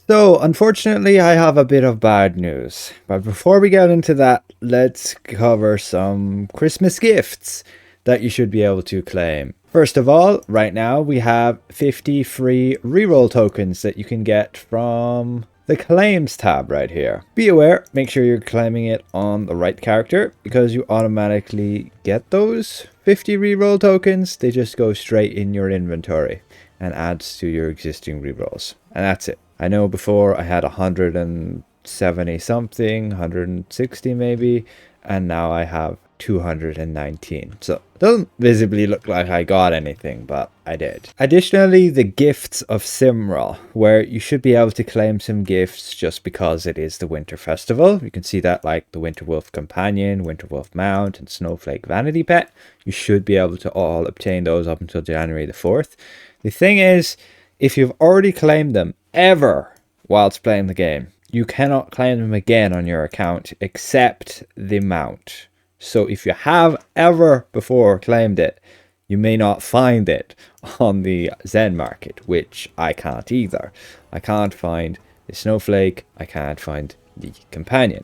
So, unfortunately, I have a bit of bad news. But before we get into that, let's cover some Christmas gifts that you should be able to claim. First of all, right now we have 50 free reroll tokens that you can get from the claims tab right here. Be aware, make sure you're claiming it on the right character because you automatically get those 50 reroll tokens. They just go straight in your inventory and adds to your existing rerolls. And that's it. I know before I had 170 something, 160 maybe, and now I have 219. So it doesn't visibly look like I got anything, but I did. Additionally, the gifts of Simral, where you should be able to claim some gifts just because it is the Winter Festival. You can see that like the Winter Wolf Companion, Winter Wolf Mount, and Snowflake Vanity Pet. You should be able to all obtain those up until January the 4th. The thing is, if you've already claimed them ever whilst playing the game, you cannot claim them again on your account except the mount. So if you have ever before claimed it, you may not find it on the Zen market, which I can't either. I can't find the Snowflake, I can't find the Companion.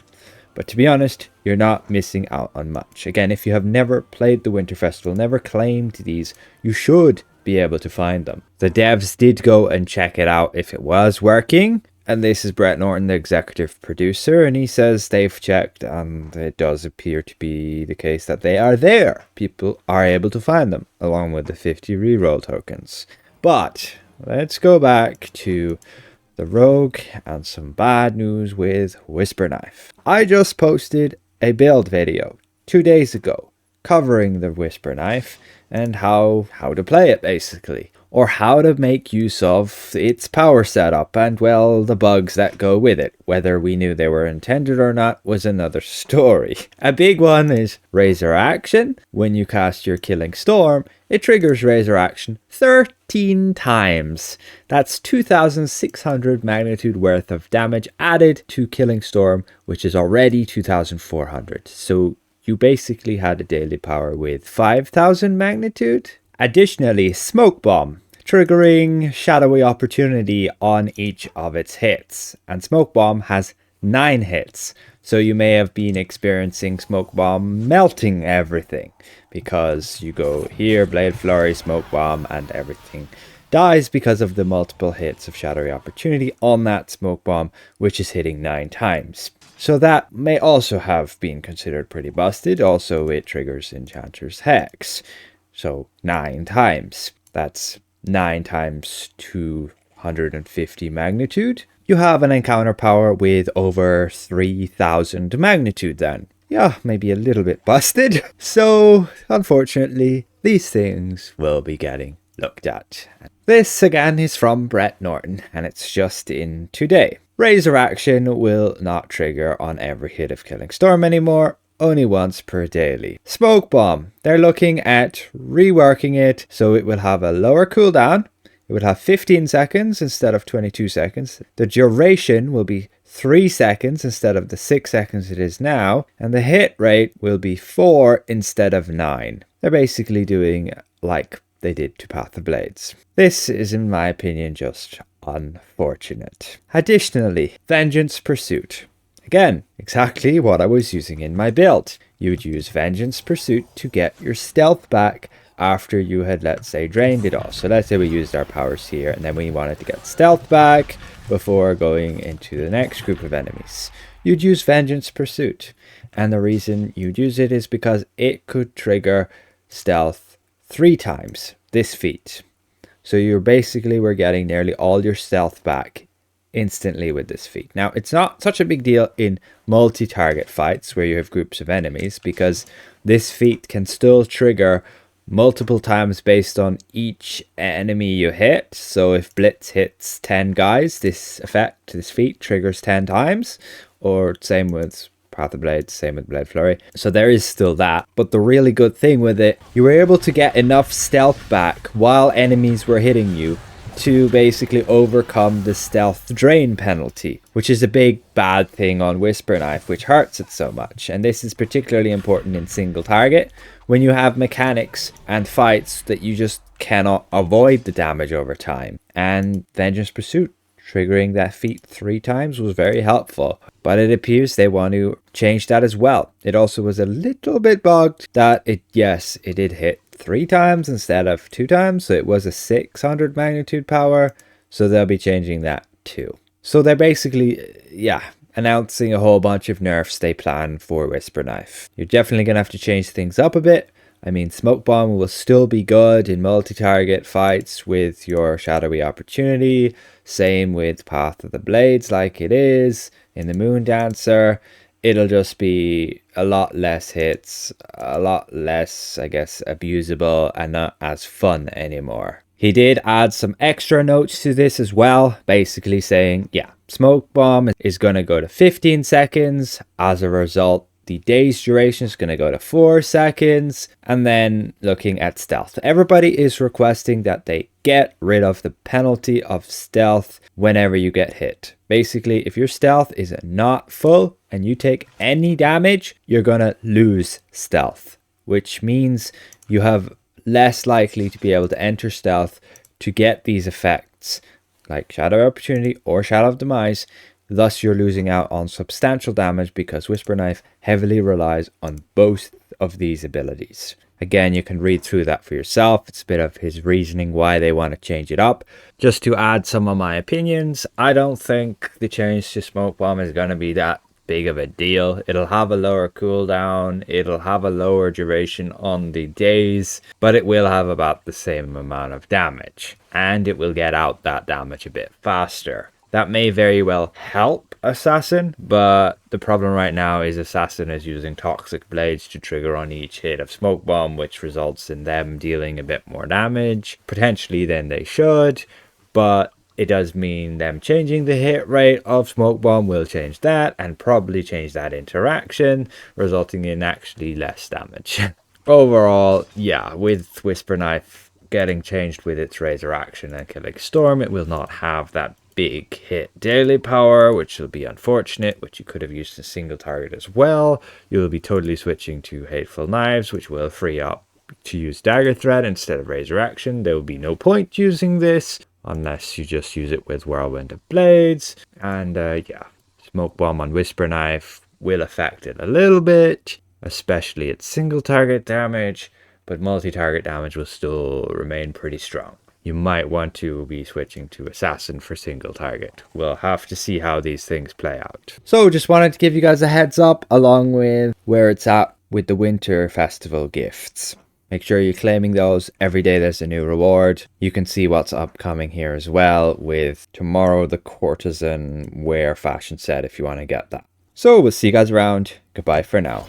But to be honest, you're not missing out on much. Again, if you have never played the Winter Festival, never claimed these, you should be able to find them. The devs did go and check it out if it was working. And this is Brett Norton, the executive producer, and he says they've checked and it does appear to be the case that they are there. People are able to find them along with the 50 reroll tokens. But let's go back to the rogue and some bad news with Whisperknife. I just posted a build video 2 days ago covering the Whisperknife and how to play it basically, or how to make use of its power setup and, well, the bugs that go with it. Whether we knew they were intended or not was another story. A big one is Razor Action. When you cast your Killing Storm, it triggers Razor Action 13 times. That's 2,600 magnitude worth of damage added to Killing Storm, which is already 2,400. So you basically had a daily power with 5,000 magnitude. Additionally, Smoke Bomb, triggering Shadowy Opportunity on each of its hits. And Smoke Bomb has 9 hits. So you may have been experiencing Smoke Bomb melting everything. Because you go here, Blade Flurry, Smoke Bomb, and everything dies because of the multiple hits of Shadowy Opportunity on that Smoke Bomb, which is hitting 9 times. So that may also have been considered pretty busted. Also, it triggers Enchanter's Hex. So 9 times. That's 9 times 250 magnitude. You have an encounter power with over 3,000 magnitude then. Yeah, maybe a little bit busted. So, unfortunately, these things will be getting looked at. This again is from Brett Norton, and it's just in today. Razor Action will not trigger on every hit of Killing Storm anymore, only once per daily. Smoke Bomb, they're looking at reworking it so it will have a lower cooldown. It would have 15 seconds instead of 22 seconds. The duration will be 3 seconds instead of the 6 seconds it is now, and the hit rate will be 4 instead of 9. They're basically doing like they did to Path of Blades. This is, in my opinion, just unfortunate. Additionally, Vengeance Pursuit. Again, exactly what I was using in my build. You would use Vengeance Pursuit to get your stealth back after you had, let's say, drained it all. So let's say we used our powers here and then we wanted to get stealth back before going into the next group of enemies. You'd use Vengeance Pursuit. And the reason you'd use it is because it could trigger stealth 3 times this feat. So you basically were getting nearly all your stealth back instantly with this feat. Now, it's not such a big deal in multi-target fights where you have groups of enemies, because this feat can still trigger multiple times based on each enemy you hit. So if Blitz hits 10 guys, this feat triggers 10 times, or same with Path of Blades, same with Blade Flurry. So there is still that. But the really good thing with it, you were able to get enough stealth back while enemies were hitting you to basically overcome the stealth drain penalty, which is a big bad thing on Whisperknife, which hurts it so much. And this is particularly important in single target, when you have mechanics and fights that you just cannot avoid the damage over time. And Vengeance Pursuit triggering that feat 3 times was very helpful. But it appears they want to change that as well. It also was a little bit bugged that it did hit 3 times instead of 2 times. So it was a 600 magnitude power. So they'll be changing that too. So they're basically, announcing a whole bunch of nerfs they plan for Whisperknife. You're definitely going to have to change things up a bit. I mean, Smoke Bomb will still be good in multi-target fights with your Shadowy Opportunity. Same with Path of the Blades like it is in the Moon Dancer. It'll just be a lot less hits, a lot less, I guess, abusable and not as fun anymore. He did add some extra notes to this as well, basically saying, Smoke Bomb is going to go to 15 seconds. As a result, the day's duration is going to go to 4 seconds. And then looking at stealth. Everybody is requesting that they get rid of the penalty of stealth whenever you get hit. Basically, if your stealth is not full and you take any damage, you're going to lose stealth, which means you have less likely to be able to enter stealth to get these effects like Shadow Opportunity or Shadow of Demise. Thus you're losing out on substantial damage because Whisperknife heavily relies on both of these abilities. Again, you can read through that for yourself. It's a bit of his reasoning why they want to change it up. Just to add some of my opinions, I don't think the change to Smoke Bomb is going to be that big of a deal. It'll have a lower cooldown, it'll have a lower duration on the days, but it will have about the same amount of damage, and it will get out that damage a bit faster. That may very well help Assassin, but the problem right now is Assassin is using Toxic Blades to trigger on each hit of Smoke Bomb, which results in them dealing a bit more damage, potentially than they should, but it does mean them changing the hit rate of Smoke Bomb will change that and probably change that interaction, resulting in actually less damage. Overall, with Whisperknife getting changed with its Razor action and Killing Storm, it will not have that big hit daily power, which will be unfortunate, which you could have used a single target as well. You will be totally switching to Hateful Knives, which will free up to use Dagger Threat instead of Razor action. There will be no point using this unless you just use it with Whirlwind of Blades. And Smoke Bomb on Whisperknife will affect it a little bit, especially its single target damage, but multi-target damage will still remain pretty strong. You might want to be switching to Assassin for single target. We'll have to see how these things play out. So just wanted to give you guys a heads up along with where it's at with the Winter Festival gifts. Make sure you're claiming those. Every day there's a new reward. You can see what's upcoming here as well with tomorrow the Courtesan Wear fashion set if you want to get that. So we'll see you guys around. Goodbye for now.